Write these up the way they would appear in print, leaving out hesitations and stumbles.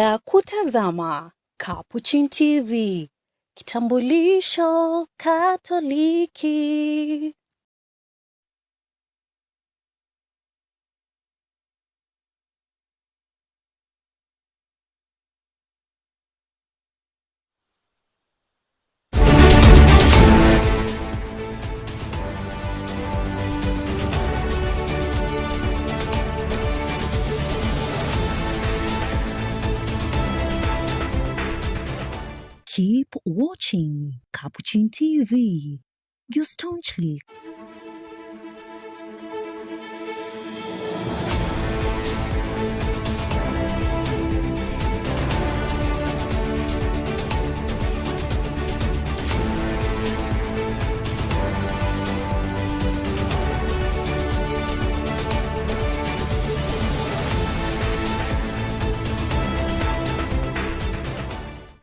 Endelea kutazama Capuchin TV, kitambulisho Katoliki. Keep watching Capuchin TV, your staunchly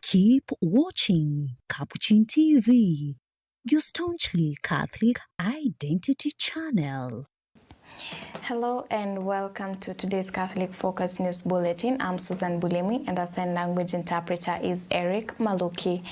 Keep watching Capuchin TV, your staunchly Catholic identity channel. Hello and welcome to today's Catholic Focus News Bulletin. I'm Susan Bulemi and our sign language interpreter is Eric Maluki.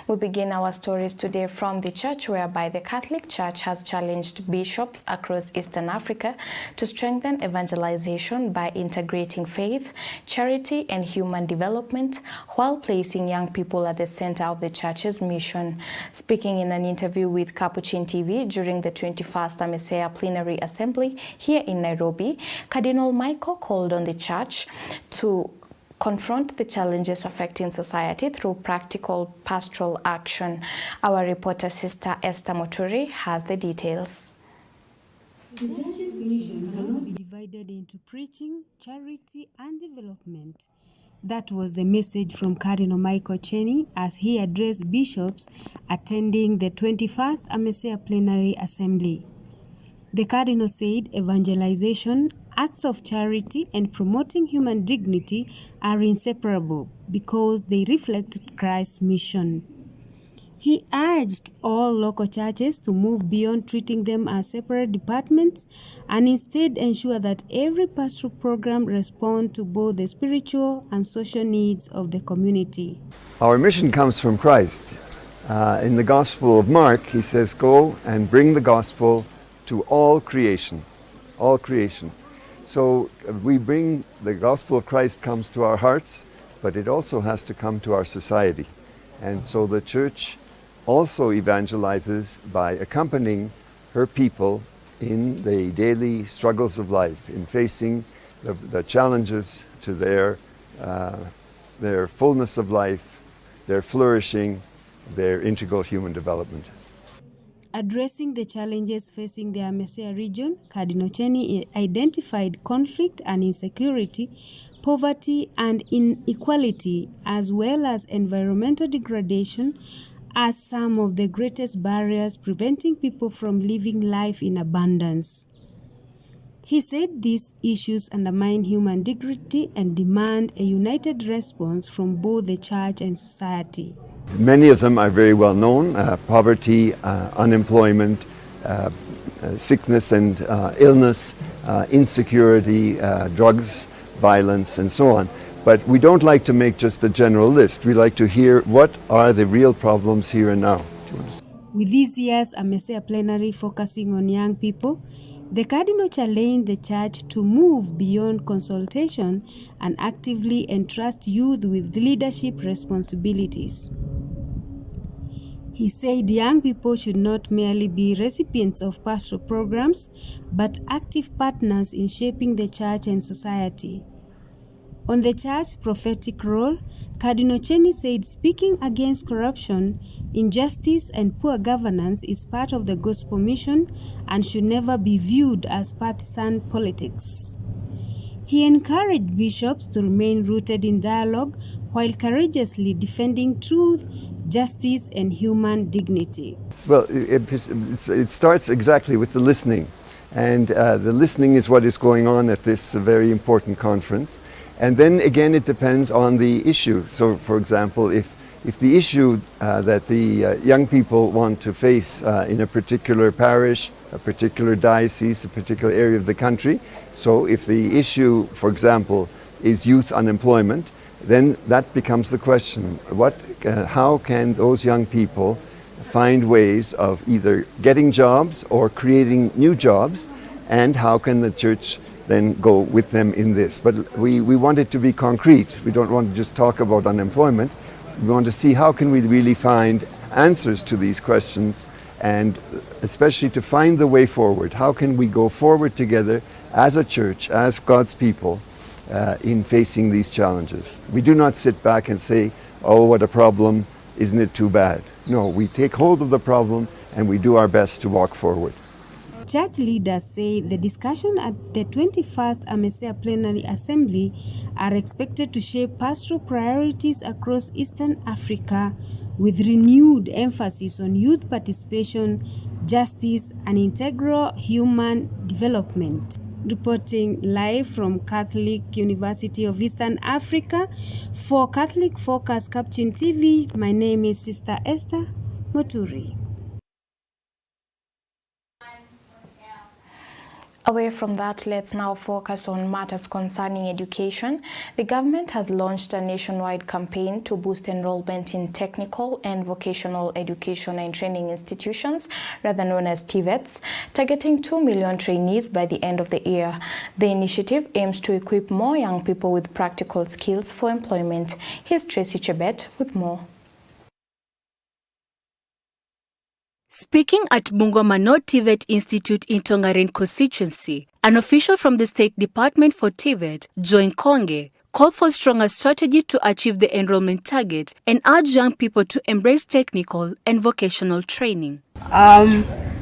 We begin our stories today from the church, whereby the Catholic Church has challenged bishops across Eastern Africa to strengthen evangelization by integrating faith, charity and human development while placing young people at the center of the church's mission. Speaking in an interview with Capuchin TV during the 21st AMESEA Plenary Assembly here in Nairobi, Cardinal Michael called on the church to confront the challenges affecting society through practical pastoral action. Our reporter sister Esther Moturi has the details. The church's mission cannot be divided into preaching, charity, and development. That was the message from Cardinal Michael Cheney as he addressed bishops attending the 21st AMESEA Plenary Assembly. The Cardinal said evangelization, acts of charity, and promoting human dignity are inseparable because they reflect Christ's mission. He urged all local churches to move beyond treating them as separate departments and instead ensure that every pastoral program responds to both the spiritual and social needs of the community. Our mission comes from Christ. In the Gospel of Mark, he says, "Go and bring the gospel to all creation, all creation." So we bring the gospel of Christ comes to our hearts, but it also has to come to our society. And so the church also evangelizes by accompanying her people in the daily struggles of life, in facing the challenges to their fullness of life, their flourishing, their integral human development. Addressing the challenges facing the AMESEA region, Cardinal Cheney identified conflict and insecurity, poverty and inequality, as well as environmental degradation as some of the greatest barriers preventing people from living life in abundance. He said these issues undermine human dignity and demand a united response from both the church and society. Many of them are very well known: poverty, unemployment, sickness and illness, insecurity, drugs, violence, and so on. But we don't like to make just a general list. We like to hear what are the real problems here and now. With this year's AMESEA plenary focusing on young people, the Cardinal challenged the church to move beyond consultation and actively entrust youth with leadership responsibilities. He said young people should not merely be recipients of pastoral programs, but active partners in shaping the church and society. On the church's prophetic role, Cardinal Cheney said speaking against corruption, injustice, and poor governance is part of the gospel mission and should never be viewed as partisan politics. He encouraged bishops to remain rooted in dialogue while courageously defending truth, justice, and human dignity. Well, it starts exactly with the listening. And the listening is what is going on at this very important conference. And then again, it depends on the issue. So, for example, if the issue that the young people want to face in a particular parish, a particular diocese, a particular area of the country, so if the issue, for example, is youth unemployment, then that becomes the question. How can those young people find ways of either getting jobs or creating new jobs, and how can the church then go with them in this? But we want it to be concrete. We don't want to just talk about unemployment. We want to see how can we really find answers to these questions, and especially to find the way forward. How can we go forward together as a church, as God's people, in facing these challenges? We do not sit back and say, oh, what a problem, isn't it too bad? No, we take hold of the problem and we do our best to walk forward. Church leaders say the discussion at the 21st AMESEA Plenary Assembly are expected to shape pastoral priorities across Eastern Africa, with renewed emphasis on youth participation, justice, and integral human development. Reporting live from Catholic University of Eastern Africa for Catholic Focus Capuchin TV, my name is Sister Esther Moturi. Away from that, let's now focus on matters concerning education. The government has launched a nationwide campaign to boost enrollment in technical and vocational education and training institutions, rather known as TVETs, targeting 2 million trainees by the end of the year. The initiative aims to equip more young people with practical skills for employment. Here's Tracy Chebet with more. Speaking at Bungoma North TVET Institute in Tongaren constituency, an official from the State Department for TVET, Joy Konge, called for stronger strategy to achieve the enrollment target and urge young people to embrace technical and vocational training.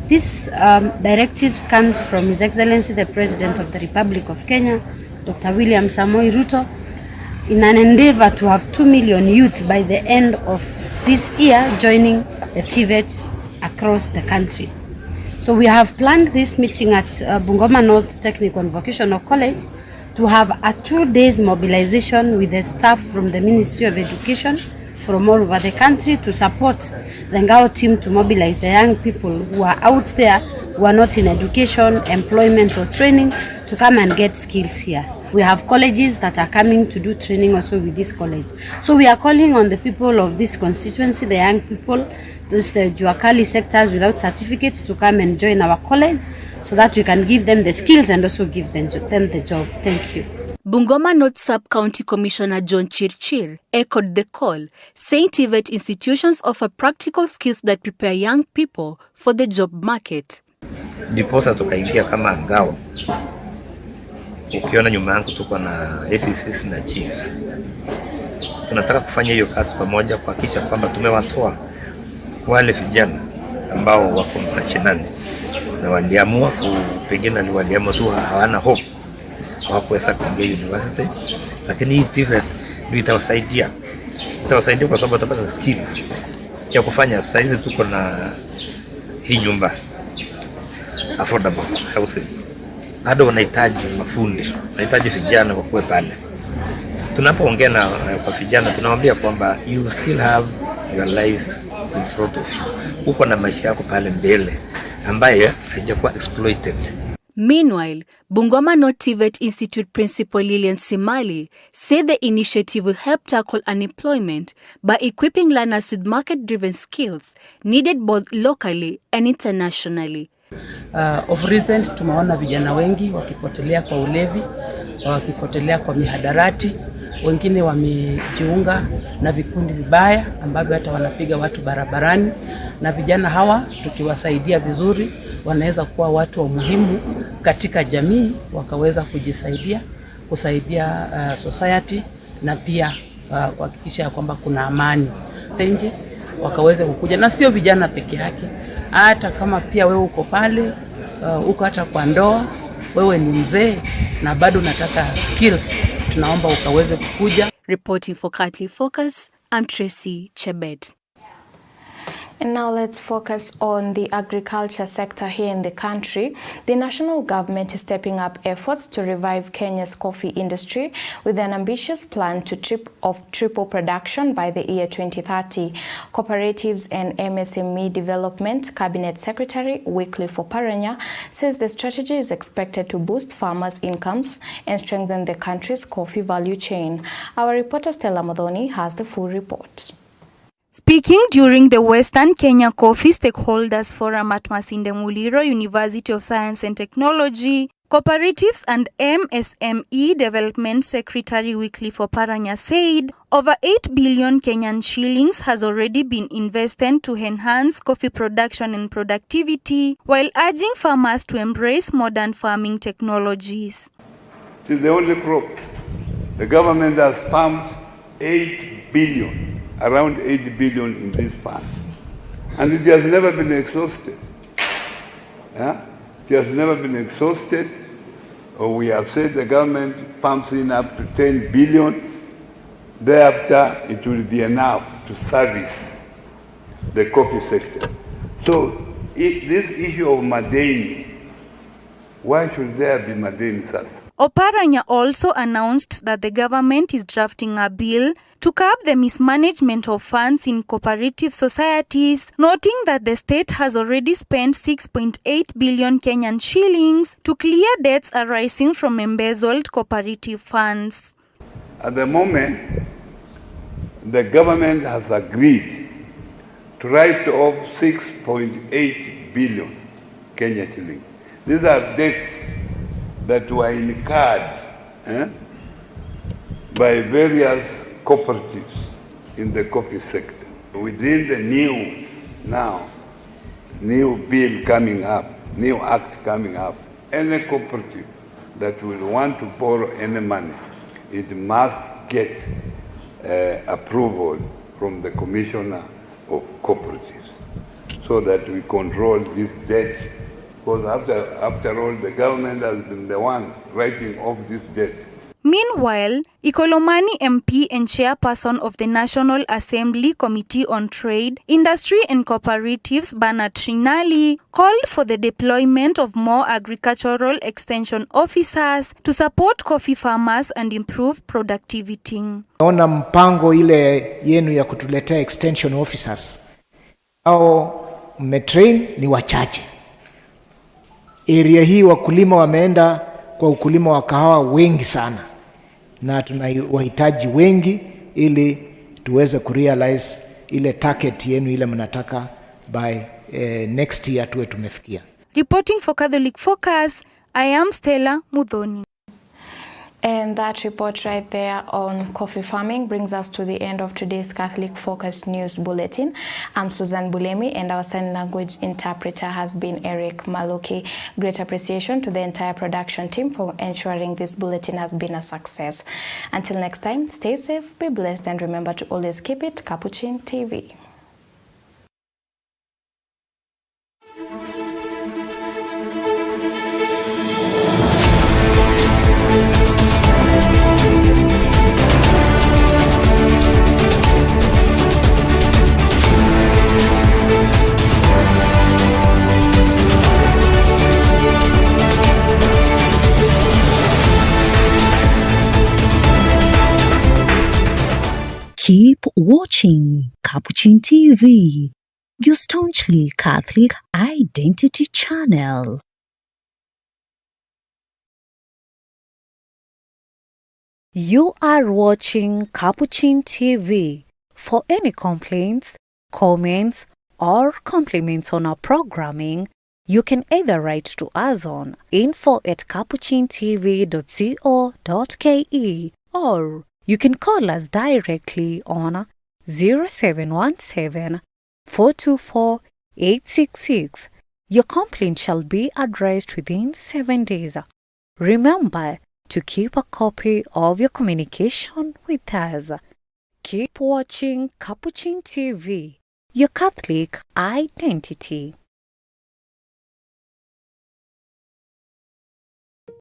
These directives come from His Excellency the President of the Republic of Kenya, Dr. William Samoei Ruto, in an endeavor to have 2 million youths by the end of this year joining the TVETs across the country. So we have planned this meeting at Bungoma North Technical and Vocational College to have a 2 days mobilization with the staff from the Ministry of Education from all over the country to support the Ngao team to mobilize the young people who are out there, who are not in education, employment or training, to come and get skills here. We have colleges that are coming to do training also with this college. So we are calling on the people of this constituency, the young people, those the Juakali sectors without certificates, to come and join our college so that we can give them the skills and also give them the job. Thank you. Bungoma North Sub-County Commissioner John Chirchir echoed the call, saying TVET institutions offer practical skills that prepare young people for the job market. Ndiposa tukaingia kama Ngao. Ukiona nyuma yangu tuko na ACCs na Chiefs. Tunataka kufanya hiyo kazi pamoja kuhakikisha kwamba tumewatoa wale vijana ambao wako mashinani na waliamua pengine ni waliamua tu hawana hope, hawakuweza kuingia university, lakini hii TVET ndio itawasaidia kwa sababu watapata skills ya kufanya. Saizi tuko na hii nyumba affordable housing, bado wanahitaji mafundi, wanahitaji vijana wakuwe pale. Tunapoongea na kwa vijana tunawaambia kwamba you still have your life in front of you. Uko na maisha yako pale mbele ambaye haijakuwa exploited. Meanwhile, Bungoma North TVET Institute Principal Lilian Simali said the initiative will help tackle unemployment by equipping learners with market-driven skills needed both locally and internationally. Of recent tumeona vijana wengi wakipotelea kwa ulevi, wakipotelea kwa mihadarati, wengine wamejiunga na vikundi vibaya ambavyo hata wanapiga watu barabarani, na vijana hawa tukiwasaidia vizuri wanaweza kuwa watu wa muhimu katika jamii, wakaweza kujisaidia, kusaidia society, na pia kuhakikisha kwamba kuna amani nje, wakaweza kukuja. Na sio vijana peke yake, hata kama pia wewe uko pale, uko hata kwa ndoa, wewe ni mzee na bado unataka skills, tunaomba ukaweze kukuja. Reporting for Catholic Focus, I'm Tracy Chebet. And now let's focus on the agriculture sector here in the country. The national government is stepping up efforts to revive Kenya's coffee industry with an ambitious plan to triple production by the year 2030. Cooperatives and MSME Development Cabinet Secretary Wycliffe Oparanya says the strategy is expected to boost farmers' incomes and strengthen the country's coffee value chain. Our reporter Stella Modhoni has the full report. Speaking during the Western Kenya Coffee Stakeholders Forum at Masinde Muliro University of Science and Technology, Cooperatives and MSME Development Secretary Wycliffe Oparanya said over 8 billion Kenyan shillings has already been invested to enhance coffee production and productivity, while urging farmers to embrace modern farming technologies. It is the only crop. The government has pumped 8 billion. Around 8 billion in this fund. And it has never been exhausted. Yeah? It has never been exhausted. Or we have said the government pumps in up to 10 billion. Thereafter, it will be enough to service the coffee sector. So this issue of Madeni, why should there be Madeni sasa? Oparanya also announced that the government is drafting a bill to curb the mismanagement of funds in cooperative societies, noting that the state has already spent 6.8 billion Kenyan shillings to clear debts arising from embezzled cooperative funds. At the moment, the government has agreed to write off 6.8 billion Kenyan shillings. These are debts that were incurred by various cooperatives in the coffee sector. Within the new bill coming up, new act coming up, any cooperative that will want to borrow any money, it must get approval from the Commissioner of Cooperatives so that we control this debt. Because after all, the government has been the one writing off these debts. Meanwhile, Ikolomani MP and chairperson of the National Assembly Committee on Trade, Industry and Cooperatives, Bernard Trinali, called for the deployment of more agricultural extension officers to support coffee farmers and improve productivity. Naona mpango ile yenu ya kutuletea extension officers. Hao mmetrain ni wachache. Area hii wakulima wameenda kwa ukulima wa kahawa wengi sana. Na tunawahitaji wengi ili tuweze kurealize ile target yenu ile mnataka by next year tuwe tumefikia. Reporting for Catholic Focus, I am Stella Mudhoni. And that report right there on coffee farming brings us to the end of today's Catholic Focus News Bulletin. I'm Susan Bulemi, and our sign language interpreter has been Eric Maluki. Great appreciation to the entire production team for ensuring this bulletin has been a success. Until next time, stay safe, be blessed, and remember to always keep it Capuchin TV. Keep watching Capuchin TV, your staunchly Catholic identity channel. You are watching Capuchin TV. For any complaints, comments, or compliments on our programming, you can either write to us on info@capuchintv.co.ke or you can call us directly on 0717 424 866. Your complaint shall be addressed within 7 days. Remember to keep a copy of your communication with us. Keep watching Capuchin TV, your Catholic identity.